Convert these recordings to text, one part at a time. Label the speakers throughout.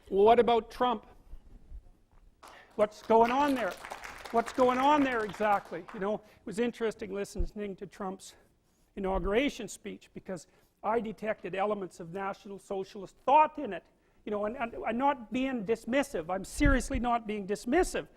Speaker 1: Well, what about Trump? What's going on there? What's going on there exactly? You know, it was interesting listening to Trump's inauguration speech because I detected elements of National Socialist thought in it. You know, and I'm not being dismissive. I'm seriously not being dismissive.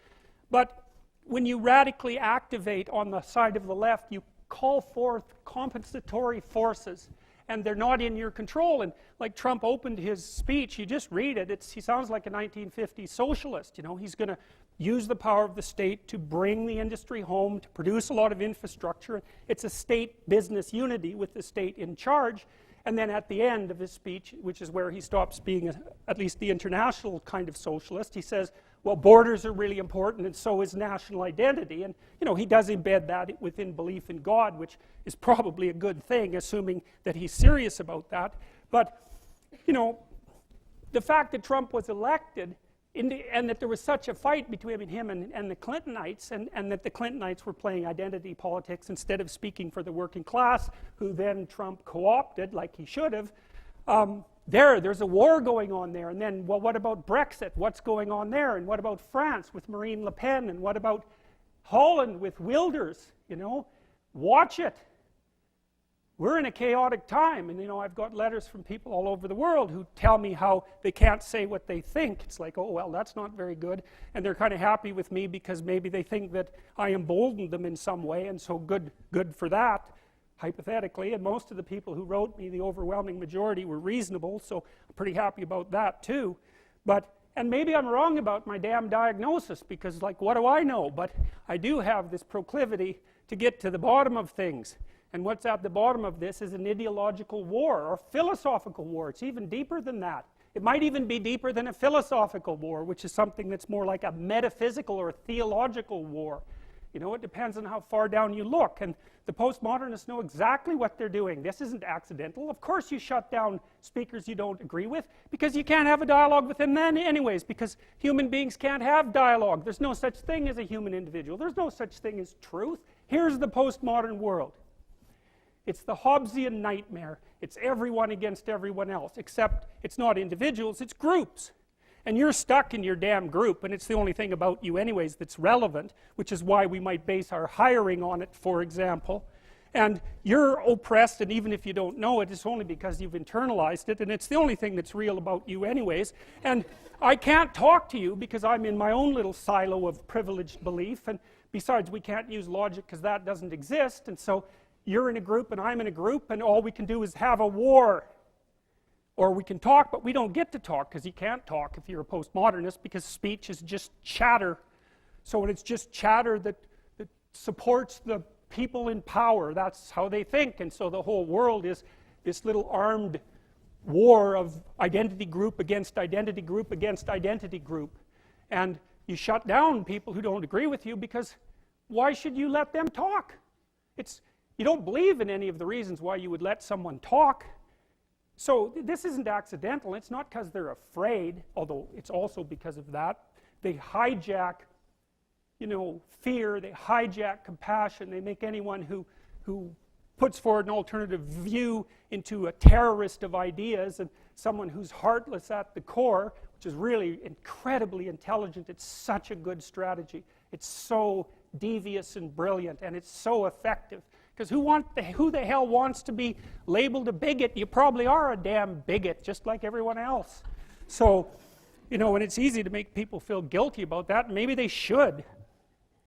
Speaker 1: But when you radically activate on the side of the left, you call forth compensatory forces, and they're not in your control. And like Trump opened his speech, you just read it, he sounds like a 1950s socialist. You know, he's going to use the power of the state to bring the industry home, to produce a lot of infrastructure. It's a state business unity with the state in charge. And then at the end of his speech, which is where he stops being at least the international kind of socialist, he says, well, borders are really important, and so is national identity. And you know, he does embed that within belief in God, which is probably a good thing, assuming that he's serious about that. But you know, the fact that Trump was elected, and that there was such a fight between him and the Clintonites, and that the Clintonites were playing identity politics instead of speaking for the working class, who then Trump co-opted like he should have. There's a war going on there. And then, well, what about Brexit? What's going on there? And what about France with Marine Le Pen? And what about Holland with Wilders? You know, watch it. We're in a chaotic time, and you know, I've got letters from people all over the world who tell me how they can't say what they think. It's like, oh well, that's not very good, and they're kind of happy with me because maybe they think that I emboldened them in some way, and so good for that, hypothetically. And most of the people who wrote me, the overwhelming majority, were reasonable, so I'm pretty happy about that too. And maybe I'm wrong about my damn diagnosis, because like, what do I know? But I do have this proclivity to get to the bottom of things. And what's at the bottom of this is an ideological war, or philosophical war. It's even deeper than that. It might even be deeper than a philosophical war, which is something that's more like a metaphysical or theological war. You know, it depends on how far down you look. And the postmodernists know exactly what they're doing. This isn't accidental. Of course you shut down speakers you don't agree with, because you can't have a dialogue with them then anyways, because human beings can't have dialogue. There's no such thing as a human individual. There's no such thing as truth. Here's the postmodern world. It's the Hobbesian nightmare. It's everyone against everyone else, except it's not individuals, it's groups. And you're stuck in your damn group, and it's the only thing about you anyways that's relevant, which is why we might base our hiring on it, for example. And you're oppressed, and even if you don't know it, it's only because you've internalized it, and it's the only thing that's real about you anyways. And I can't talk to you because I'm in my own little silo of privileged belief, and besides, we can't use logic because that doesn't exist, and so you're in a group and I'm in a group, and all we can do is have a war. Or we can talk, but we don't get to talk, because you can't talk if you're a postmodernist, because speech is just chatter. So when it's just chatter that supports the people in power, that's how they think. And so the whole world is this little armed war of identity group against identity group against identity group. And you shut down people who don't agree with you, because why should you let them talk? You don't believe in any of the reasons why you would let someone talk. So this isn't accidental. It's not because they're afraid, although it's also because of that. They hijack, you know, fear. They hijack compassion. They make anyone who puts forward an alternative view into a terrorist of ideas, and someone who's heartless at the core, which is really incredibly intelligent. It's such a good strategy. It's so devious and brilliant, and it's so effective. Because who the hell wants to be labeled a bigot? You probably are a damn bigot, just like everyone else. So, you know, and it's easy to make people feel guilty about that, and maybe they should.